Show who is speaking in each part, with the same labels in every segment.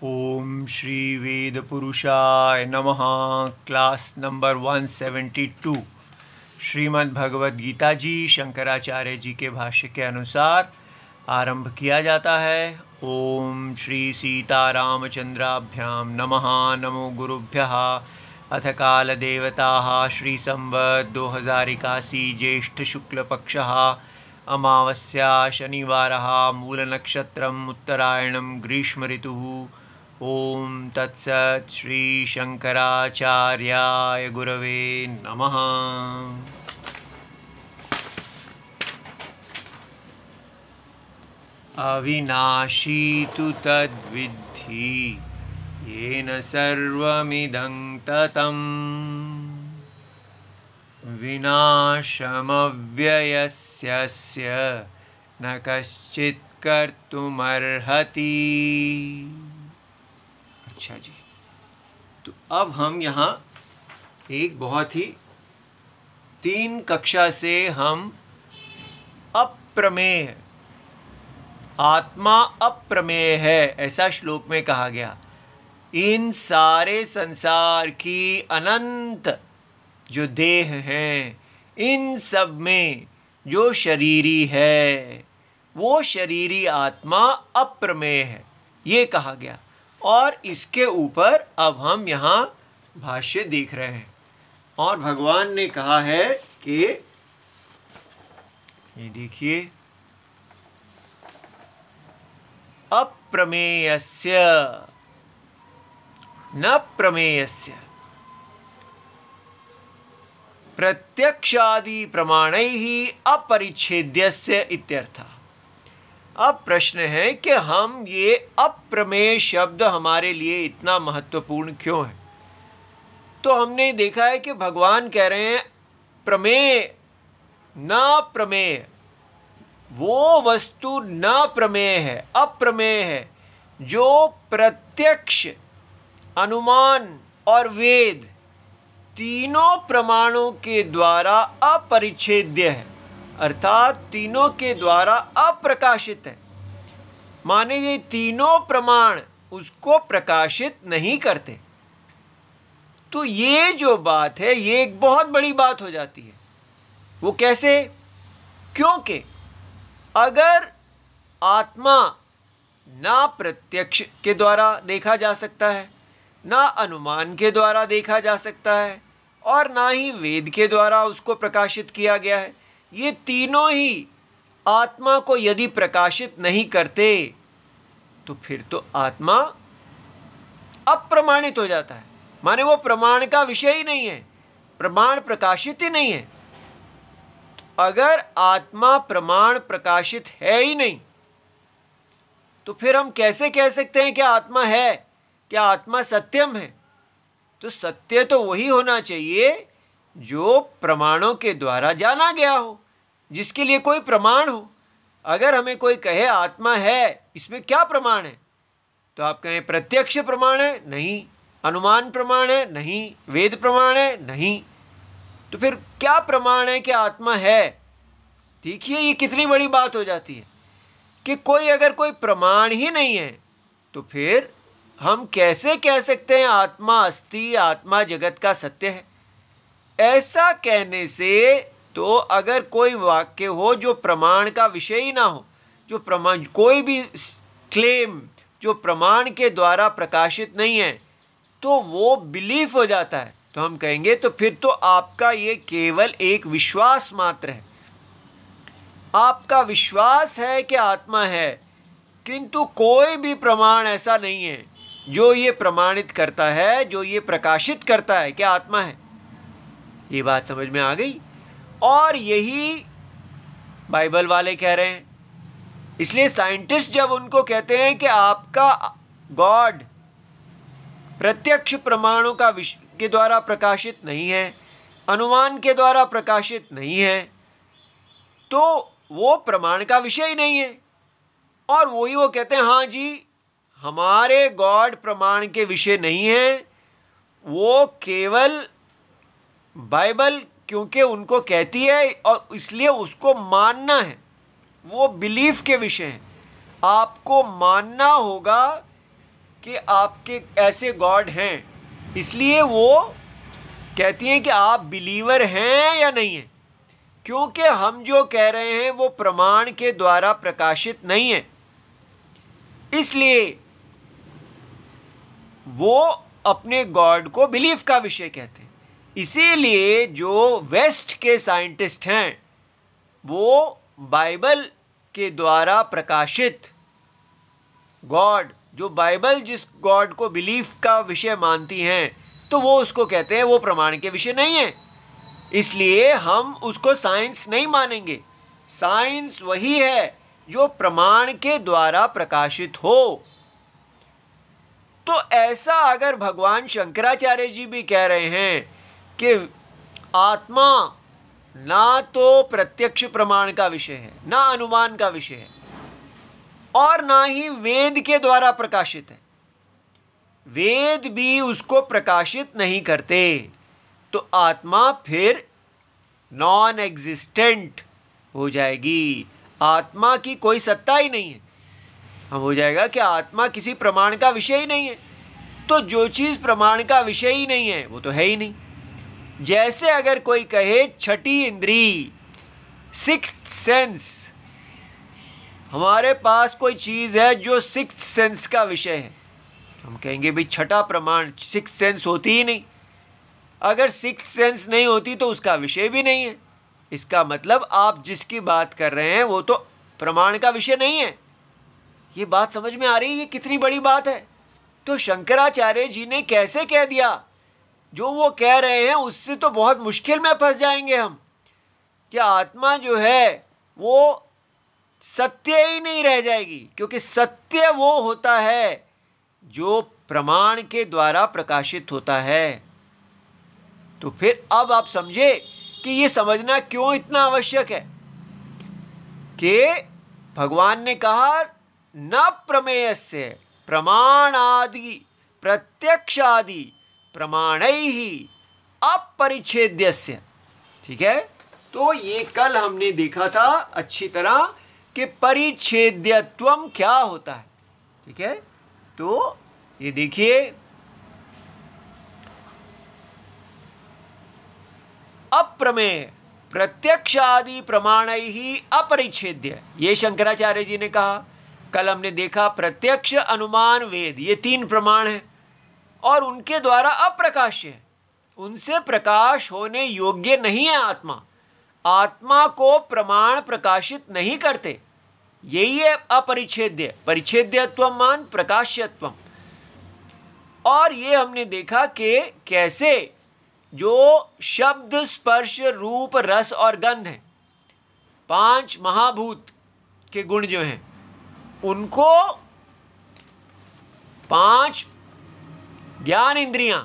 Speaker 1: ओम श्री वेद पुरुषाय नमः। Class number 172 Shrimad Bhagavad Gita जी शंकराचार्य जी के भाष्य के अनुसार आरंभ किया जाता है। ओम श्री सीतारामचंद्राभ्याम नमः। नमो गुरुभ्यः। अथ काल देवताः श्री संवत् 2081 ज्येष्ठ शुक्ल पक्षः अमावस्या शनिवारः मूलनक्षत्रम् उत्तरायणं ग्रीष्म ऋतुः। ओम तत्सत् श्री शंकराचार्याय गुरवे नमः। अविनाशी तु तद्विद्धि येन सर्वमिदं ततं विनाशमव्ययस्यस्य न कश्चित् कर्तुमर्हति। अच्छा जी, तो अब हम यहाँ एक बहुत ही 3 कक्षा से हम अप्रमेय, आत्मा अप्रमेय है ऐसा श्लोक में कहा गया। इन सारे संसार की अनंत जो देह हैं, इन सब में जो शरीरी है वो शरीरी आत्मा अप्रमेय है, ये कहा गया। और इसके ऊपर अब हम यहाँ भाष्य देख रहे हैं। और भगवान ने कहा है कि ये देखिए, अप्रमेयस्य न प्रमेयस्य प्रत्यक्षादि प्रमाणैः अपरिच्छेद्यस्य इत्यर्थः। अब प्रश्न है कि हम ये अप्रमेय शब्द हमारे लिए इतना महत्वपूर्ण क्यों है। तो हमने देखा है कि भगवान कह रहे हैं प्रमेय न प्रमेय, वो वस्तु न प्रमेय है, अप्रमेय है, जो प्रत्यक्ष, अनुमान और वेद तीनों प्रमाणों के द्वारा अपरिच्छेद्य है, अर्थात तीनों के द्वारा अप्रकाशित है। माने ये तीनों प्रमाण उसको प्रकाशित नहीं करते। तो ये जो बात है ये एक बहुत बड़ी बात हो जाती है। वो कैसे? क्योंकि अगर आत्मा ना प्रत्यक्ष के द्वारा देखा जा सकता है, ना अनुमान के द्वारा देखा जा सकता है, और ना ही वेद के द्वारा उसको प्रकाशित किया गया है, ये तीनों ही आत्मा को यदि प्रकाशित नहीं करते तो फिर तो आत्मा अप्रमाणित हो जाता है। माने वो प्रमाण का विषय ही नहीं है, प्रमाण प्रकाशित ही नहीं है। तो अगर आत्मा प्रमाण प्रकाशित है ही नहीं तो फिर हम कैसे कह सकते हैं कि आत्मा है, क्या आत्मा सत्यम है? तो सत्य तो वही होना चाहिए जो प्रमाणों के द्वारा जाना गया हो, जिसके लिए कोई प्रमाण हो। अगर हमें कोई कहे आत्मा है, इसमें क्या प्रमाण है? तो आप कहें प्रत्यक्ष प्रमाण है? नहीं। अनुमान प्रमाण है? नहीं। वेद प्रमाण है? नहीं। तो फिर क्या प्रमाण है कि आत्मा है? देखिए ये कितनी बड़ी बात हो जाती है कि कोई अगर कोई प्रमाण ही नहीं है तो फिर हम कैसे कह सकते हैं आत्मा अस्ति, आत्मा जगत का सत्य है? ऐसा कहने से तो अगर कोई वाक्य हो जो प्रमाण का विषय ही ना हो, जो प्रमाण, कोई भी क्लेम जो प्रमाण के द्वारा प्रकाशित नहीं है, तो वो बिलीफ हो जाता है। तो हम कहेंगे तो फिर तो आपका ये केवल एक विश्वास मात्र है। आपका विश्वास है कि आत्मा है, किंतु कोई भी प्रमाण ऐसा नहीं है जो ये प्रमाणित करता है, जो ये प्रकाशित करता है कि आत्मा है। ये बात समझ में आ गई? और यही बाइबल वाले कह रहे हैं। इसलिए साइंटिस्ट जब उनको कहते हैं कि आपका गॉड प्रत्यक्ष प्रमाणों का के द्वारा प्रकाशित नहीं है, अनुमान के द्वारा प्रकाशित नहीं है, तो वो प्रमाण का विषय ही नहीं है। और वही वो कहते हैं हाँ जी, हमारे गॉड प्रमाण के विषय नहीं है, वो केवल बाइबल क्योंकि उनको कहती है और इसलिए उसको मानना है, वो बिलीफ के विषय हैं। आपको मानना होगा कि आपके ऐसे गॉड हैं, इसलिए वो कहती हैं कि आप बिलीवर हैं या नहीं हैं, क्योंकि हम जो कह रहे हैं वो प्रमाण के द्वारा प्रकाशित नहीं है, इसलिए वो अपने गॉड को बिलीफ का विषय कहते हैं। इसीलिए जो वेस्ट के साइंटिस्ट हैं वो बाइबल के द्वारा प्रकाशित गॉड, जो बाइबल जिस गॉड को बिलीफ का विषय मानती हैं, तो वो उसको कहते हैं वो प्रमाण के विषय नहीं है, इसलिए हम उसको साइंस नहीं मानेंगे। साइंस वही है जो प्रमाण के द्वारा प्रकाशित हो। तो ऐसा अगर भगवान शंकराचार्य जी भी कह रहे हैं कि आत्मा ना तो प्रत्यक्ष प्रमाण का विषय है, ना अनुमान का विषय है, और ना ही वेद के द्वारा प्रकाशित है, वेद भी उसको प्रकाशित नहीं करते, तो आत्मा फिर नॉन एग्जिस्टेंट हो जाएगी, आत्मा की कोई सत्ता ही नहीं है। हम हो जाएगा कि आत्मा किसी प्रमाण का विषय ही नहीं है। तो जो चीज़ प्रमाण का विषय ही नहीं है वो तो है ही नहीं। जैसे अगर कोई कहे छठी इंद्री, सिक्स्थ सेंस, हमारे पास कोई चीज़ है जो सिक्स्थ सेंस का विषय है, हम कहेंगे भाई छठा प्रमाण, सिक्स्थ सेंस होती ही नहीं। अगर सिक्स्थ सेंस नहीं होती तो उसका विषय भी नहीं है। इसका मतलब आप जिसकी बात कर रहे हैं वो तो प्रमाण का विषय नहीं है। ये बात समझ में आ रही है? ये कितनी बड़ी बात है। तो शंकराचार्य जी ने कैसे कह दिया, जो वो कह रहे हैं उससे तो बहुत मुश्किल में फंस जाएंगे हम, कि आत्मा जो है वो सत्य ही नहीं रह जाएगी, क्योंकि सत्य वो होता है जो प्रमाण के द्वारा प्रकाशित होता है। तो फिर अब आप समझे कि ये समझना क्यों इतना आवश्यक है कि भगवान ने कहा न प्रमेयस्य प्रमाणादि प्रत्यक्षादि प्रमाणैहि अपरिच्छेद्यस्य। ठीक है, तो ये कल हमने देखा था अच्छी तरह कि परिच्छेद्यत्वम क्या होता है। ठीक है, तो ये देखिए, अप्रमेय प्रत्यक्षादि प्रमाणैहि अपरिच्छेद्य, ये शंकराचार्य जी ने कहा। कल हमने देखा प्रत्यक्ष, अनुमान, वेद, ये तीन प्रमाण हैं और उनके द्वारा अप्रकाश्य है, उनसे प्रकाश होने योग्य नहीं है आत्मा। आत्मा को प्रमाण प्रकाशित नहीं करते, यही है अपरिच्छेद्य। परिच्छेद्यत्वम मान प्रकाश्यत्वम। और ये हमने देखा कि कैसे जो शब्द, स्पर्श, रूप, रस और गंध हैं, पांच महाभूत के गुण जो हैं, उनको पांच ज्ञान इंद्रियां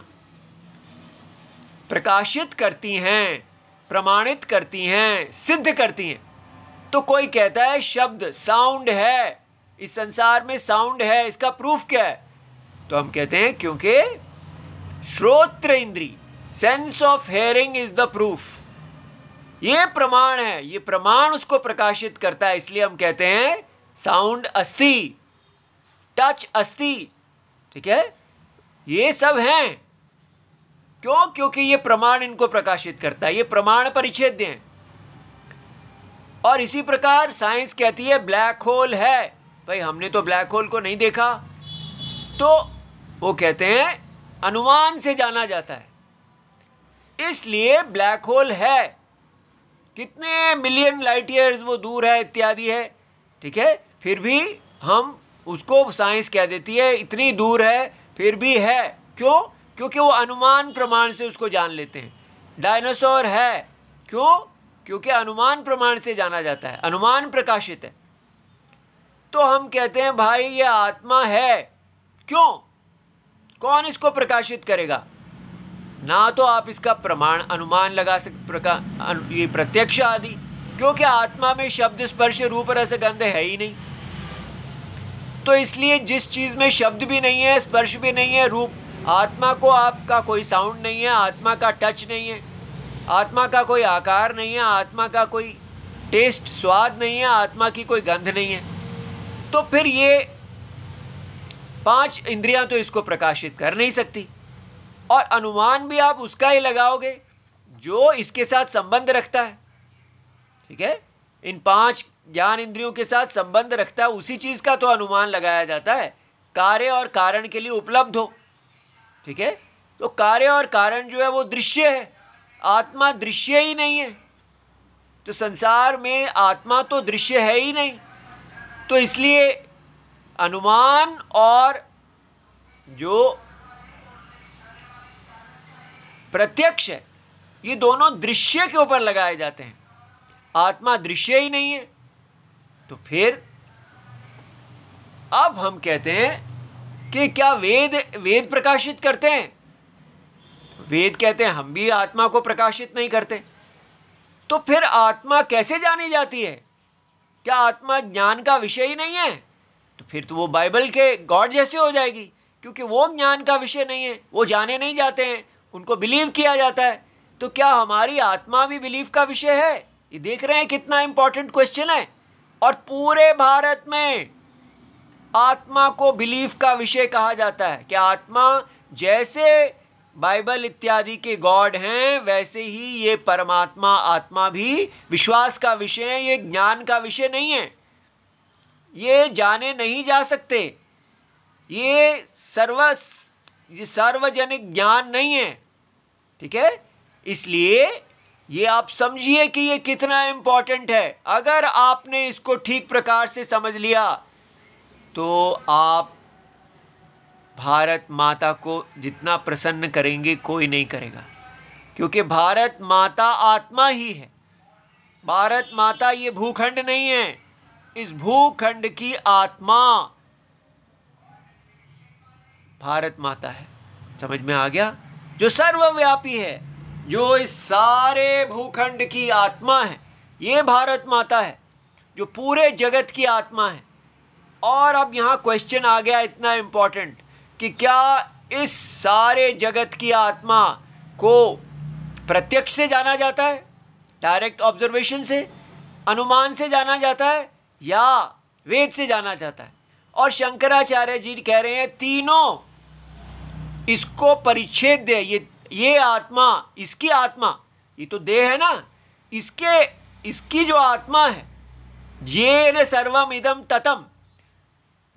Speaker 1: प्रकाशित करती हैं, प्रमाणित करती हैं, सिद्ध करती हैं। तो कोई कहता है शब्द, साउंड है, इस संसार में साउंड है, इसका प्रूफ क्या है? तो हम कहते हैं क्योंकि श्रोत्र इंद्री, sense of hearing is the proof, ये प्रमाण है, ये प्रमाण उसको प्रकाशित करता है, इसलिए हम कहते हैं साउंड अस्ति, टच अस्ति। ठीक है, ये सब हैं। क्यों? क्योंकि ये प्रमाण इनको प्रकाशित करता है, ये प्रमाण परिच्छेद्य हैं। और इसी प्रकार साइंस कहती है ब्लैक होल है, भाई हमने तो ब्लैक होल को नहीं देखा, तो वो कहते हैं अनुमान से जाना जाता है, इसलिए ब्लैक होल है, कितने मिलियन लाइट ईयर्स वो दूर है इत्यादि है। ठीक है, फिर भी हम उसको, साइंस कह देती है इतनी दूर है, फिर भी है। क्यों? क्योंकि वो अनुमान प्रमाण से उसको जान लेते हैं। डायनासोर है, क्यों? क्योंकि अनुमान प्रमाण से जाना जाता है, अनुमान प्रकाशित है। तो हम कहते हैं भाई ये आत्मा है, क्यों? कौन इसको प्रकाशित करेगा? ना तो आप इसका प्रमाण, अनुमान लगा सकते, ये प्रत्यक्ष आदि, क्योंकि आत्मा में शब्द, स्पर्श, रूप, रस, गंध है ही नहीं। तो इसलिए जिस चीज़ में शब्द भी नहीं है, स्पर्श भी नहीं है, रूप, आत्मा को आपका कोई साउंड नहीं है, आत्मा का टच नहीं है, आत्मा का कोई आकार नहीं है, आत्मा का कोई टेस्ट, स्वाद नहीं है, आत्मा की कोई गंध नहीं है। तो फिर ये 5 इंद्रियां तो इसको प्रकाशित कर नहीं सकती, और अनुमान भी आप उसका ही लगाओगे जो इसके साथ संबंध रखता है। ठीक है, इन 5 ज्ञान इंद्रियों के साथ संबंध रखता है, उसी चीज का तो अनुमान लगाया जाता है, कार्य और कारण के लिए उपलब्ध हो। ठीक है, तो कार्य और कारण जो है वो दृश्य है, आत्मा दृश्य ही नहीं है। तो संसार में आत्मा तो दृश्य है ही नहीं, तो इसलिए अनुमान और जो प्रत्यक्ष है ये दोनों दृश्य के ऊपर लगाए जाते हैं। आत्मा दृश्य ही नहीं है, तो फिर अब हम कहते हैं कि क्या वेद प्रकाशित करते हैं? वेद कहते हैं हम भी आत्मा को प्रकाशित नहीं करते। तो फिर आत्मा कैसे जानी जाती है? क्या आत्मा ज्ञान का विषय ही नहीं है? तो फिर तो वो बाइबल के गॉड जैसे हो जाएगी, क्योंकि वो ज्ञान का विषय नहीं है, वो जाने नहीं जाते हैं, उनको बिलीव किया जाता है। तो क्या हमारी आत्मा भी बिलीव का विषय है? ये देख रहे हैं कितना इंपॉर्टेंट क्वेश्चन है। और पूरे भारत में आत्मा को बिलीफ का विषय कहा जाता है कि आत्मा जैसे बाइबल इत्यादि के गॉड हैं वैसे ही ये परमात्मा आत्मा भी विश्वास का विषय है, ये ज्ञान का विषय नहीं है, ये जाने नहीं जा सकते, ये सार्वजनिक ज्ञान नहीं है। ठीक है, इसलिए ये आप समझिए कि ये कितना इंपॉर्टेंट है। अगर आपने इसको ठीक प्रकार से समझ लिया तो आप भारत माता को जितना प्रसन्न करेंगे कोई नहीं करेगा, क्योंकि भारत माता आत्मा ही है। भारत माता ये भूखंड नहीं है, इस भूखंड की आत्मा भारत माता है। समझ में आ गया? जो सर्वव्यापी है, जो इस सारे भूखंड की आत्मा है, ये भारत माता है, जो पूरे जगत की आत्मा है। और अब यहाँ क्वेश्चन आ गया इतना इम्पोर्टेंट कि क्या इस सारे जगत की आत्मा को प्रत्यक्ष से जाना जाता है, डायरेक्ट ऑब्जर्वेशन से, अनुमान से जाना जाता है, या वेद से जाना जाता है? और शंकराचार्य जी कह रहे हैं तीनों इसको परिच्छेद दे। ये आत्मा, इसकी आत्मा, ये तो देह है ना, इसकी जो आत्मा है, ये न सर्वम इदम ततम,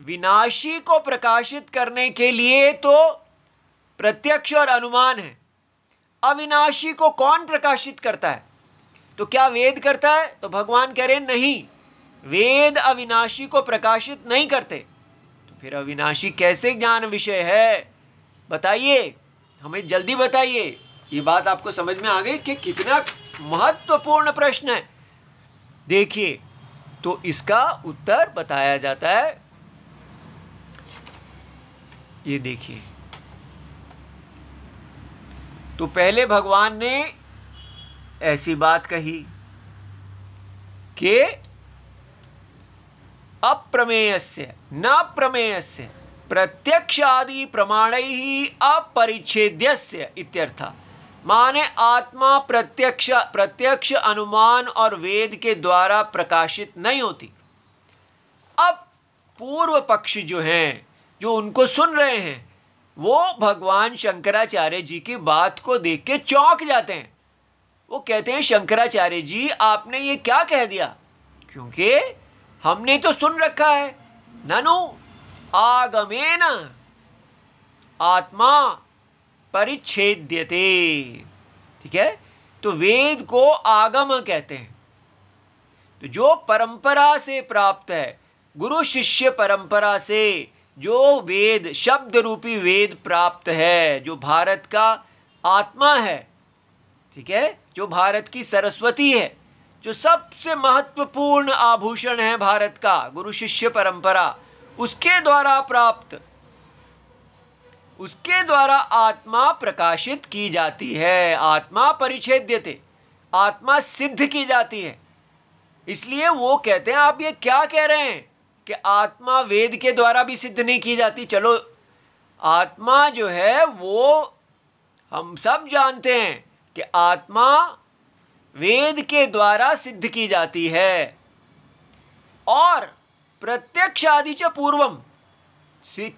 Speaker 1: विनाशी को प्रकाशित करने के लिए तो प्रत्यक्ष और अनुमान है। अविनाशी को कौन प्रकाशित करता है? तो क्या वेद करता है? तो भगवान कह रहे हैं नहीं, वेद अविनाशी को प्रकाशित नहीं करते। तो फिर अविनाशी कैसे ज्ञान विषय है? बताइए, हमें जल्दी बताइए। ये बात आपको समझ में आ गई कि कितना महत्वपूर्ण प्रश्न है। देखिए, तो इसका उत्तर बताया जाता है, ये देखिए। तो पहले भगवान ने ऐसी बात कही कि अप्रमेयस्य न प्रमेयस्य प्रत्यक्षादि प्रमाणैहि अपरिच्छेद्यस्य इत्यर्था। माने आत्मा प्रत्यक्ष अनुमान और वेद के द्वारा प्रकाशित नहीं होती। अब पूर्व पक्ष जो हैं, जो उनको सुन रहे हैं, वो भगवान शंकराचार्य जी की बात को देख के चौंक जाते हैं। वो कहते हैं शंकराचार्य जी आपने ये क्या कह दिया, क्योंकि हमने तो सुन रखा है ननु आगमेन आत्मा परिच्छेद्यते। ठीक है, तो वेद को आगम कहते हैं। तो जो परंपरा से प्राप्त है, गुरु शिष्य परंपरा से जो वेद, शब्द रूपी वेद प्राप्त है, जो भारत का आत्मा है, ठीक है, जो भारत की सरस्वती है, जो सबसे महत्वपूर्ण आभूषण है भारत का, गुरु शिष्य परंपरा, उसके द्वारा प्राप्त, उसके द्वारा आत्मा प्रकाशित की जाती है। आत्मा परिच्छेद्यते, आत्मा सिद्ध की जाती है। इसलिए वो कहते हैं आप ये क्या कह रहे हैं कि आत्मा वेद के द्वारा भी सिद्ध नहीं की जाती। चलो, आत्मा जो है वो हम सब जानते हैं कि आत्मा वेद के द्वारा सिद्ध की जाती है। और प्रत्यक्ष आदि च पूर्वम,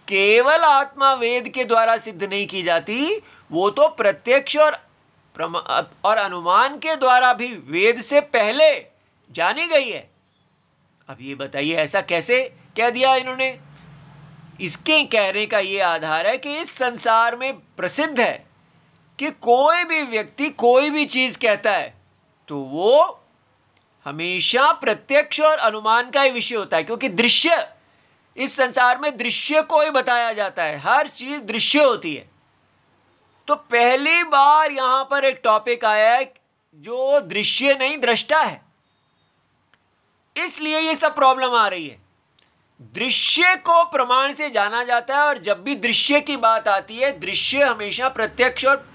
Speaker 1: केवल आत्मा वेद के द्वारा सिद्ध नहीं की जाती, वो तो प्रत्यक्ष और अनुमान के द्वारा भी वेद से पहले जानी गई है। अब ये बताइए ऐसा कैसे कह दिया इन्होंने? इसके कहने का ये आधार है कि इस संसार में प्रसिद्ध है कि कोई भी व्यक्ति कोई भी चीज कहता है तो वो हमेशा प्रत्यक्ष और अनुमान का ही विषय होता है, क्योंकि दृश्य, इस संसार में दृश्य को ही बताया जाता है, हर चीज दृश्य होती है। तो पहली बार यहां पर एक टॉपिक आया है जो दृश्य नहीं दृष्टा है, इसलिए ये सब प्रॉब्लम आ रही है। दृश्य को प्रमाण से जाना जाता है, और जब भी दृश्य की बात आती है, दृश्य हमेशा प्रत्यक्ष और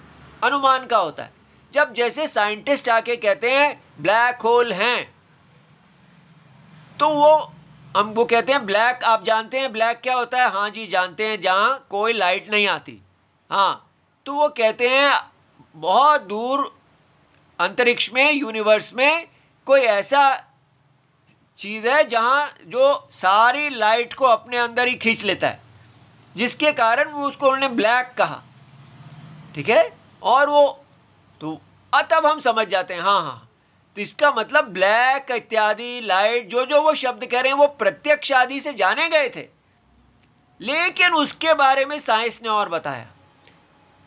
Speaker 1: अनुमान का होता है। जब जैसे साइंटिस्ट आके कहते हैं ब्लैक होल हैं, तो वो कहते हैं ब्लैक, आप जानते हैं ब्लैक क्या होता है? हाँ जी जानते हैं, जहां कोई लाइट नहीं आती। हाँ, तो वो कहते हैं बहुत दूर अंतरिक्ष में, यूनिवर्स में कोई ऐसा चीज है जहां जो सारी लाइट को अपने अंदर ही खींच लेता है, जिसके कारण वो उसको उन्होंने ब्लैक कहा। ठीक है, और वो तो तब हम समझ जाते हैं हाँ, तो इसका मतलब ब्लैक इत्यादि लाइट जो वो शब्द कह रहे हैं वो प्रत्यक्ष आदि से जाने गए थे, लेकिन उसके बारे में साइंस ने और बताया।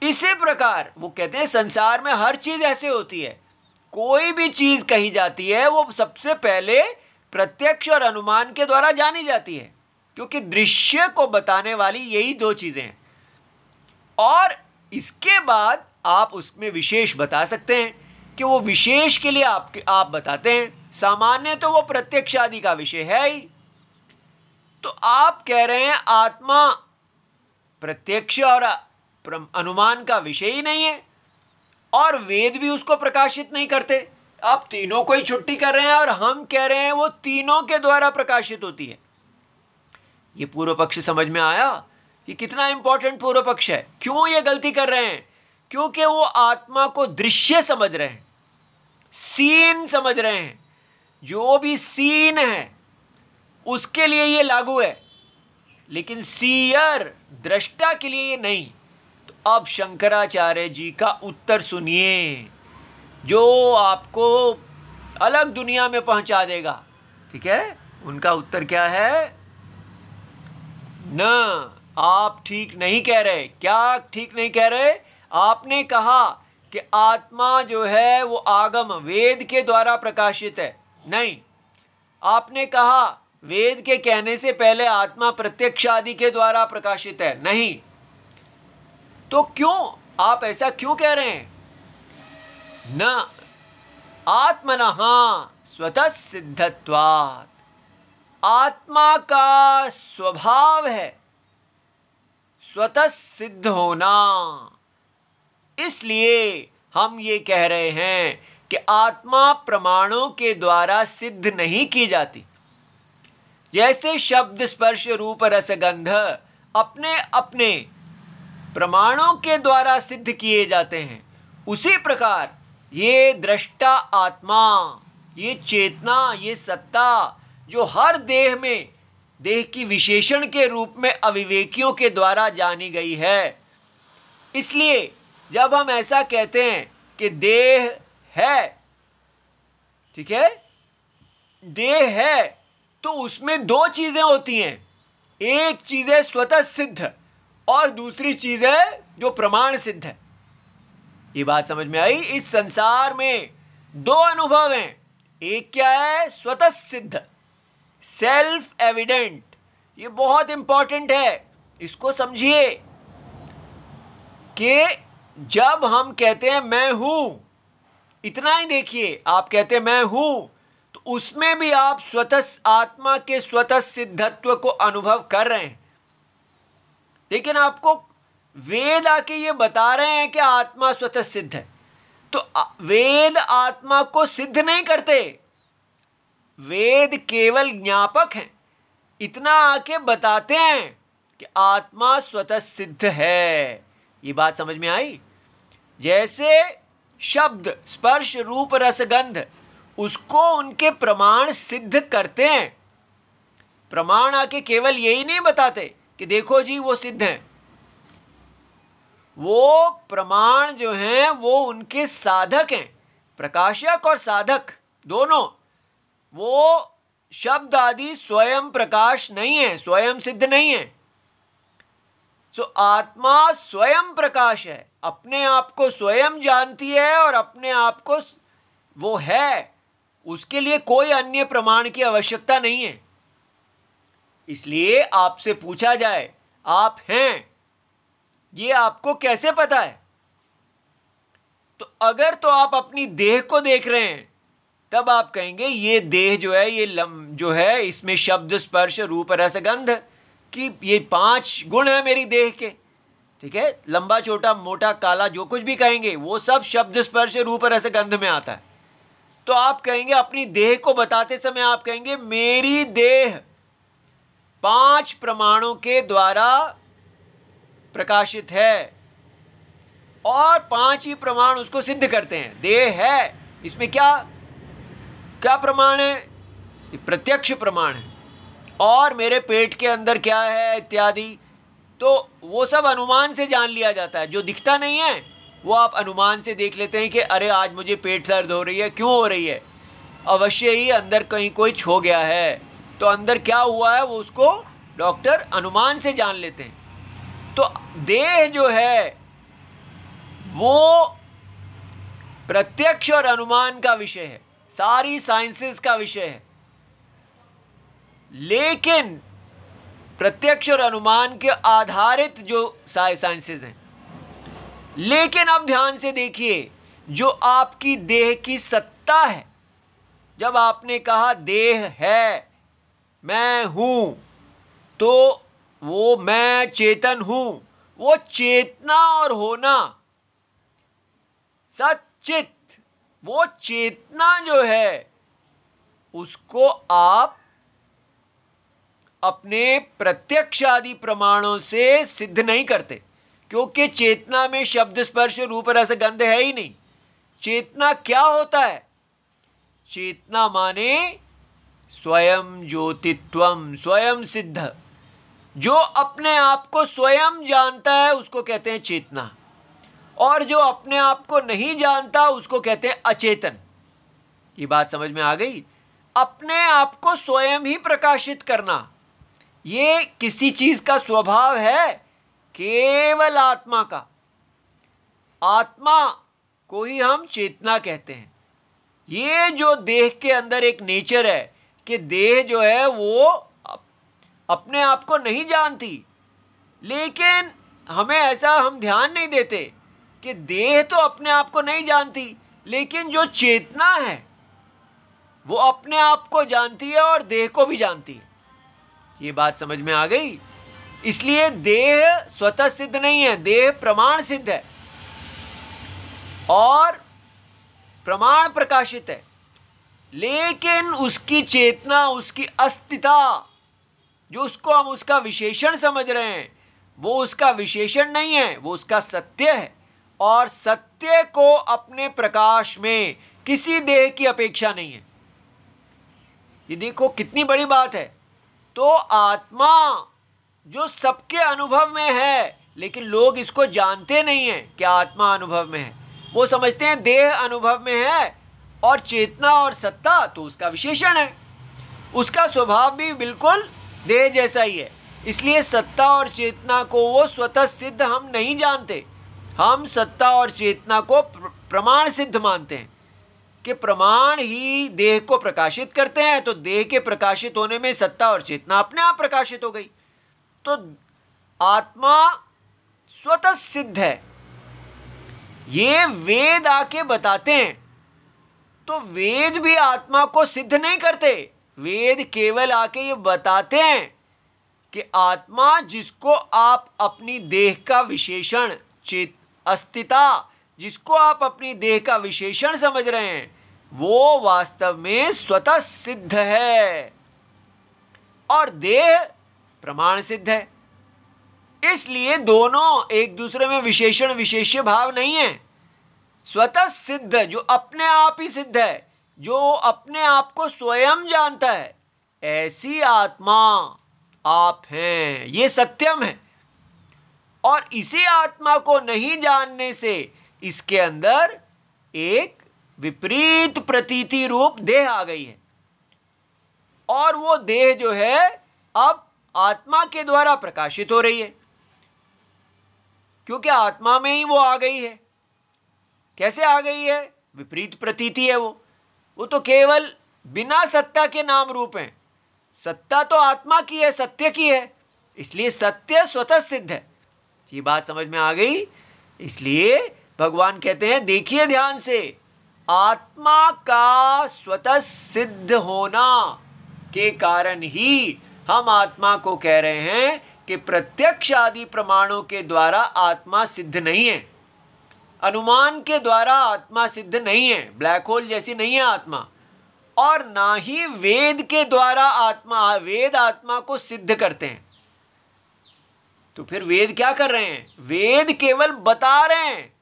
Speaker 1: इसी प्रकार वो कहते हैं संसार में हर चीज ऐसे होती है, कोई भी चीज कही जाती है वो सबसे पहले प्रत्यक्ष और अनुमान के द्वारा जानी जाती है, क्योंकि दृश्य को बताने वाली यही दो चीजें हैं। और इसके बाद आप उसमें विशेष बता सकते हैं कि वो विशेष के लिए आप बताते हैं, सामान्य तो वो प्रत्यक्ष आदि का विषय है ही। तो आप कह रहे हैं आत्मा प्रत्यक्ष और अनुमान का विषय ही नहीं है, और वेद भी उसको प्रकाशित नहीं करते। आप तीनों को ही छुट्टी कर रहे हैं, और हम कह रहे हैं वो तीनों के द्वारा प्रकाशित होती है। ये पूर्व पक्ष समझ में आया कि कितना इंपॉर्टेंट पूर्व पक्ष है? क्यों ये गलती कर रहे हैं? क्योंकि वो आत्मा को दृश्य समझ रहे हैं, सीन समझ रहे हैं। जो भी सीन है उसके लिए ये लागू है, लेकिन सीयर दृष्टा के लिए ये नहीं। तो अब शंकराचार्य जी का उत्तर सुनिए, जो आपको अलग दुनिया में पहुंचा देगा। ठीक है, उनका उत्तर क्या है? न, आप ठीक नहीं कह रहे। क्या ठीक नहीं कह रहे? आपने कहा कि आत्मा जो है वो आगम वेद के द्वारा प्रकाशित है। नहीं, आपने कहा वेद के कहने से पहले आत्मा प्रत्यक्ष आदि के द्वारा प्रकाशित है। नहीं, तो क्यों आप ऐसा क्यों कह रहे हैं? न आत्मनः स्वतः सिद्धत्वात्, आत्मा का स्वभाव है स्वतः सिद्ध होना। इसलिए हम ये कह रहे हैं कि आत्मा प्रमाणों के द्वारा सिद्ध नहीं की जाती। जैसे शब्द स्पर्श रूप रसगंध अपने अपने प्रमाणों के द्वारा सिद्ध किए जाते हैं, उसी प्रकार ये दृष्टा आत्मा, ये चेतना, ये सत्ता जो हर देह में देह की विशेषण के रूप में अविवेकियों के द्वारा जानी गई है। इसलिए जब हम ऐसा कहते हैं कि देह है, ठीक है, देह है, तो उसमें दो चीजें होती हैं। एक चीज है स्वतः सिद्ध और दूसरी चीज है जो प्रमाण सिद्ध है। ये बात समझ में आई? इस संसार में दो अनुभव हैं। एक क्या है? स्वतः सिद्ध, सेल्फ एविडेंट। ये बहुत इंपॉर्टेंट है, इसको समझिए कि जब हम कहते हैं मैं हूं, इतना ही देखिए, आप कहते हैं मैं हूं, तो उसमें भी आप स्वतः आत्मा के स्वतः सिद्धत्व को अनुभव कर रहे हैं। लेकिन आपको वेद आके ये बता रहे हैं कि आत्मा स्वतः सिद्ध है, तो वेद आत्मा को सिद्ध नहीं करते, वेद केवल ज्ञापक हैं। इतना आके बताते हैं कि आत्मा स्वतः सिद्ध है। ये बात समझ में आई? जैसे शब्द स्पर्श रूप रसगंध, उसको उनके प्रमाण सिद्ध करते हैं। प्रमाण आके केवल यही नहीं बताते कि देखो जी वो सिद्ध हैं। वो प्रमाण जो हैं वो उनके साधक हैं, प्रकाशक और साधक दोनों। वो शब्द आदि स्वयं प्रकाश नहीं है, स्वयं सिद्ध नहीं है। सो आत्मा स्वयं प्रकाश है, अपने आप को स्वयं जानती है और अपने आप को वो है, उसके लिए कोई अन्य प्रमाण की आवश्यकता नहीं है। इसलिए आपसे पूछा जाए आप हैं, ये आपको कैसे पता है? तो अगर तो आप अपनी देह को देख रहे हैं तब आप कहेंगे ये देह जो है, ये जो है इसमें शब्द स्पर्श रूप रस गंध कि ये 5 गुण है मेरी देह के, ठीक है। लंबा छोटा मोटा काला जो कुछ भी कहेंगे वो सब शब्द स्पर्श रूप रस गंध में आता है। तो आप कहेंगे अपनी देह को बताते समय आप कहेंगे मेरी देह 5 प्रमाणों के द्वारा प्रकाशित है और 5 ही प्रमाण उसको सिद्ध करते हैं। देह है, इसमें क्या क्या प्रमाण है? ये प्रत्यक्ष प्रमाण है। और मेरे पेट के अंदर क्या है इत्यादि, तो वो सब अनुमान से जान लिया जाता है। जो दिखता नहीं है वो आप अनुमान से देख लेते हैं कि अरे आज मुझे पेट दर्द हो रही है, क्यों हो रही है? अवश्य ही अंदर कहीं कोई छो गया है। तो अंदर क्या हुआ है वो उसको डॉक्टर अनुमान से जान लेते हैं। तो देह जो है वो प्रत्यक्ष और अनुमान का विषय है, सारी साइंसेस का विषय है। लेकिन प्रत्यक्ष और अनुमान के आधारित जो साइंसेस हैं, लेकिन अब ध्यान से देखिए जो आपकी देह की सत्ता है, जब आपने कहा देह है मैं हूं, तो वो मैं चेतन हूं, वो चेतना और होना सच्चित, वो चेतना जो है उसको आप अपने प्रत्यक्ष आदि प्रमाणों से सिद्ध नहीं करते, क्योंकि चेतना में शब्द स्पर्श रूप रस गंध है ही नहीं। चेतना क्या होता है? चेतना माने स्वयं ज्योतित्वम, स्वयं सिद्ध। जो अपने आप को स्वयं जानता है उसको कहते हैं चेतना, और जो अपने आप को नहीं जानता उसको कहते हैं अचेतन। ये बात समझ में आ गई? अपने आप को स्वयं ही प्रकाशित करना ये किसी चीज का स्वभाव है? केवल आत्मा का। आत्मा को ही हम चेतना कहते हैं। ये जो देह के अंदर एक नेचर है कि देह जो है वो अपने आप को नहीं जानती, लेकिन हमें ऐसा हम ध्यान नहीं देते कि देह तो अपने आप को नहीं जानती, लेकिन जो चेतना है वो अपने आप को जानती है और देह को भी जानती है। ये बात समझ में आ गई? इसलिए देह स्वतः सिद्ध नहीं है, देह प्रमाण सिद्ध है और प्रमाण प्रकाशित है। लेकिन उसकी चेतना, उसकी अस्तित्व, जो उसको हम उसका विशेषण समझ रहे हैं, वो उसका विशेषण नहीं है, वो उसका सत्य है। और सत्य को अपने प्रकाश में किसी देह की अपेक्षा नहीं है। ये देखो कितनी बड़ी बात है। तो आत्मा जो सबके अनुभव में है, लेकिन लोग इसको जानते नहीं हैं कि आत्मा अनुभव में है। वो समझते हैं देह अनुभव में है और चेतना और सत्ता तो उसका विशेषण है, उसका स्वभाव भी बिल्कुल देह जैसा ही है। इसलिए सत्ता और चेतना को वो स्वतः सिद्ध हम नहीं जानते। हम सत्ता और चेतना को प्रमाण सिद्ध मानते हैं कि प्रमाण ही देह को प्रकाशित करते हैं। तो देह के प्रकाशित होने में सत्ता और चेतना अपने आप प्रकाशित हो गई। तो आत्मा स्वतः सिद्ध है, ये वेद आके बताते हैं। तो वेद भी आत्मा को सिद्ध नहीं करते, वेद केवल आके ये बताते हैं कि आत्मा जिसको आप अपनी देह का विशेषण अस्तित्व, जिसको आप अपनी देह का विशेषण समझ रहे हैं, वो वास्तव में स्वतः सिद्ध है और देह प्रमाण सिद्ध है। इसलिए दोनों एक दूसरे में विशेषण विशेष्य भाव नहीं है। स्वतः सिद्ध जो अपने आप ही सिद्ध है, जो अपने आप को स्वयं जानता है, ऐसी आत्मा आप हैं, ये सत्यम है। और इसी आत्मा को नहीं जानने से इसके अंदर एक विपरीत प्रतीति रूप देह आ गई है, और वो देह जो है अब आत्मा के द्वारा प्रकाशित हो रही है, क्योंकि आत्मा में ही वो आ गई है। कैसे आ गई है? विपरीत प्रतीति है वो तो केवल बिना सत्ता के नाम रूप हैं। सत्ता तो आत्मा की है, सत्य की है, इसलिए सत्य स्वतः सिद्ध है। ये बात समझ में आ गई? इसलिए भगवान कहते हैं, देखिए ध्यान से, आत्मा का स्वतः सिद्ध होना के कारण ही हम आत्मा को कह रहे हैं कि प्रत्यक्ष आदि प्रमाणों के द्वारा आत्मा सिद्ध नहीं है, अनुमान के द्वारा आत्मा सिद्ध नहीं है, ब्लैक होल जैसी नहीं है आत्मा, और ना ही वेद के द्वारा वेद आत्मा को सिद्ध करते हैं। तो फिर वेद क्या कर रहे हैं? वेद केवल बता रहे हैं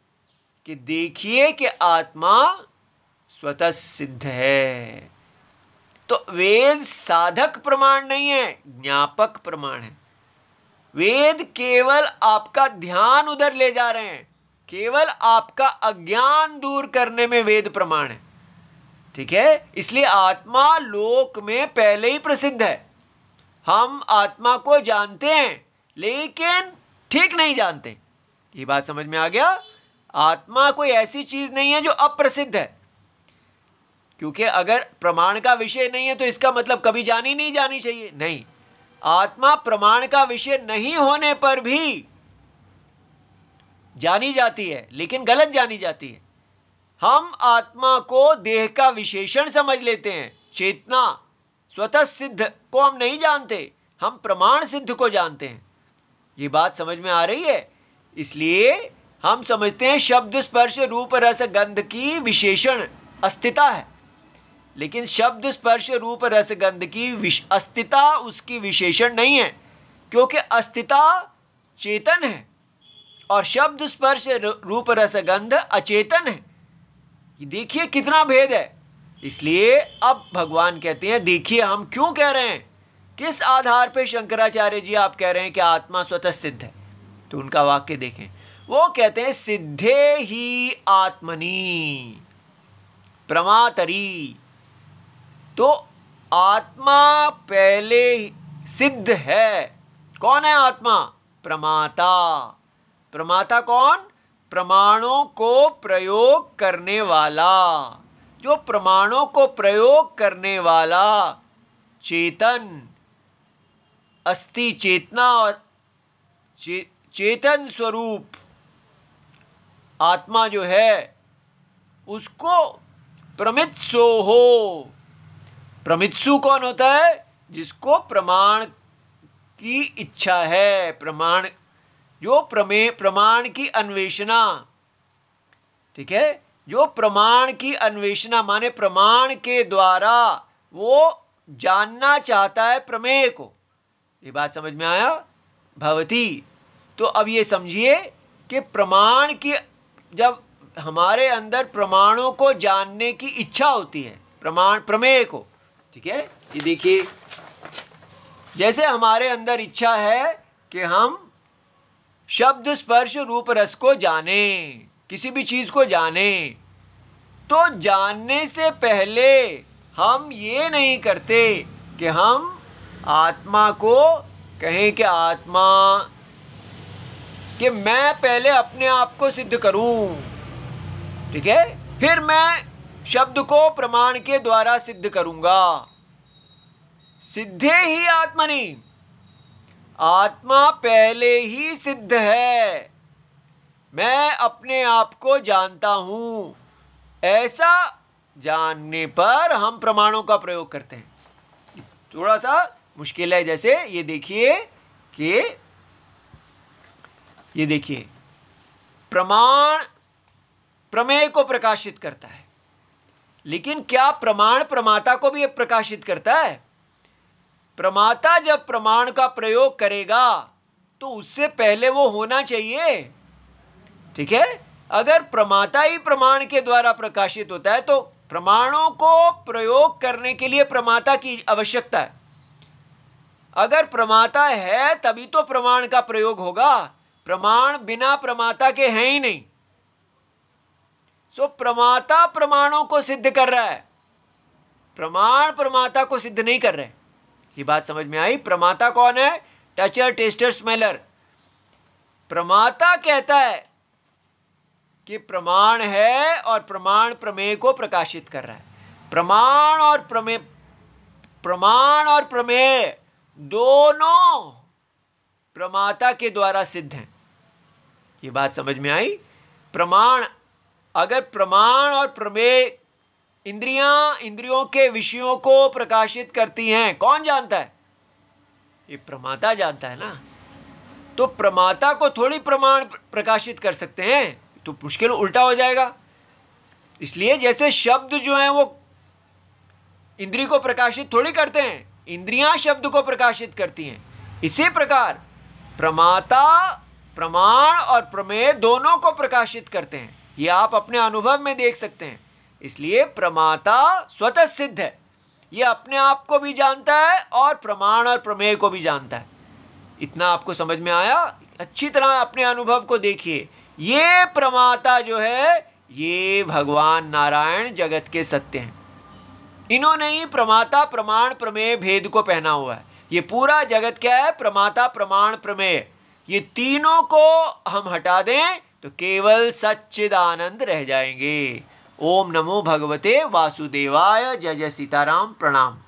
Speaker 1: कि देखिए कि आत्मा स्वतः सिद्ध है। तो वेद साधक प्रमाण नहीं है, ज्ञापक प्रमाण है। वेद केवल आपका ध्यान उधर ले जा रहे हैं, केवल आपका अज्ञान दूर करने में वेद प्रमाण है। ठीक है? इसलिए आत्मा लोक में पहले ही प्रसिद्ध है। हम आत्मा को जानते हैं लेकिन ठीक नहीं जानते। ये बात समझ में आ गया? आत्मा कोई ऐसी चीज नहीं है जो अप्रसिद्ध है, क्योंकि अगर प्रमाण का विषय नहीं है तो इसका मतलब कभी जानी नहीं जानी चाहिए। नहीं, आत्मा प्रमाण का विषय नहीं होने पर भी जानी जाती है, लेकिन गलत जानी जाती है। हम आत्मा को देह का विशेषण समझ लेते हैं, चेतना स्वतः सिद्ध को हम नहीं जानते, हम प्रमाण सिद्ध को जानते हैं। ये बात समझ में आ रही है? इसलिए हम समझते हैं शब्द स्पर्श रूप रस गंध की विशेषण अस्तिता है, लेकिन शब्द स्पर्श रूप रस गंध की अस्तिता उसकी विशेषण नहीं है, क्योंकि अस्तिता चेतन है और शब्द स्पर्श रूप रस गंध अचेतन है। ये देखिए कितना भेद है। इसलिए अब भगवान कहते हैं, देखिए हम क्यों कह रहे हैं, किस आधार पे शंकराचार्य जी आप कह रहे हैं कि आत्मा स्वतः सिद्ध है। तो उनका वाक्य देखें, वो कहते हैं, सिद्धे ही आत्मनि प्रमातरी। तो आत्मा पहले सिद्ध है। कौन है आत्मा? प्रमाता। प्रमाता कौन? प्रमाणों को प्रयोग करने वाला। जो प्रमाणों को प्रयोग करने वाला चेतन अस्ति, चेतना और चेतन स्वरूप आत्मा जो है उसको प्रमित्सो हो। प्रमित्सु कौन होता है? जिसको प्रमाण की इच्छा है, प्रमाण जो प्रमाण की अन्वेषणा। ठीक है? जो प्रमाण की अन्वेषणा माने प्रमाण के द्वारा वो जानना चाहता है प्रमेय को। ये बात समझ में आया भवती? तो अब ये समझिए कि प्रमाण की, जब हमारे अंदर प्रमाणों को जानने की इच्छा होती है, प्रमाण प्रमेय को, ठीक है, ये देखिए जैसे हमारे अंदर इच्छा है कि हम शब्द स्पर्श रूप रस को जाने, किसी भी चीज को जाने, तो जानने से पहले हम ये नहीं करते कि हम आत्मा को कहें कि आत्मा कि मैं पहले अपने आप को सिद्ध करूं, ठीक है, फिर मैं शब्द को प्रमाण के द्वारा सिद्ध करूंगा। सिद्धे ही आत्मनि, आत्मा पहले ही सिद्ध है, मैं अपने आप को जानता हूं। ऐसा जानने पर हम प्रमाणों का प्रयोग करते हैं। थोड़ा सा मुश्किल है। जैसे ये देखिए कि ये देखिए प्रमाण प्रमेय को प्रकाशित करता है, लेकिन क्या प्रमाण प्रमाता को भी प्रकाशित करता है? प्रमाता जब प्रमाण का प्रयोग करेगा तो उससे पहले वो होना चाहिए, ठीक है। अगर प्रमाता ही प्रमाण के द्वारा प्रकाशित होता है तो प्रमाणों को प्रयोग करने के लिए प्रमाता की आवश्यकता है। अगर प्रमाता है तभी तो प्रमाण का प्रयोग होगा, प्रमाण बिना प्रमाता के हैं ही नहीं। सो प्रमाता प्रमाणों को सिद्ध कर रहा है, प्रमाण प्रमाता को सिद्ध नहीं कर रहे। ये बात समझ में आई? प्रमाता कौन है? Torture, tester, smeller. प्रमाता कहता है कि प्रमाण है और प्रमाण प्रमेय को प्रकाशित कर रहा है। प्रमाण और प्रमेय दोनों प्रमाता के द्वारा सिद्ध हैं। ये बात समझ में आई? प्रमाण, अगर प्रमाण और प्रमेय इंद्रियों के विषयों को प्रकाशित करती हैं, कौन जानता है? ये प्रमाता जानता है ना। तो प्रमाता को थोड़ी प्रमाण प्रकाशित कर सकते हैं, तो मुश्किल उल्टा हो जाएगा। इसलिए जैसे शब्द जो हैं वो इंद्रिय को प्रकाशित थोड़ी करते हैं, इंद्रियां शब्द को प्रकाशित करती हैं। इसी प्रकार प्रमाता प्रमाण और प्रमेय दोनों को प्रकाशित करते हैं। ये आप अपने अनुभव में देख सकते हैं। इसलिए प्रमाता स्वतः सिद्ध है, ये अपने आप को भी जानता है और प्रमाण और प्रमेय को भी जानता है। इतना आपको समझ में आया? अच्छी तरह अपने अनुभव को देखिए। ये प्रमाता जो है ये भगवान नारायण जगत के सत्य हैं। इन्होंने ही प्रमाता प्रमाण प्रमेय भेद को पहना हुआ है। ये पूरा जगत क्या है? प्रमाता प्रमाण प्रमेय। ये तीनों को हम हटा दें तो केवल सच्चिदानंद रह जाएंगे। ओम नमो भगवते वासुदेवाय। जय जय सीताराम। प्रणाम।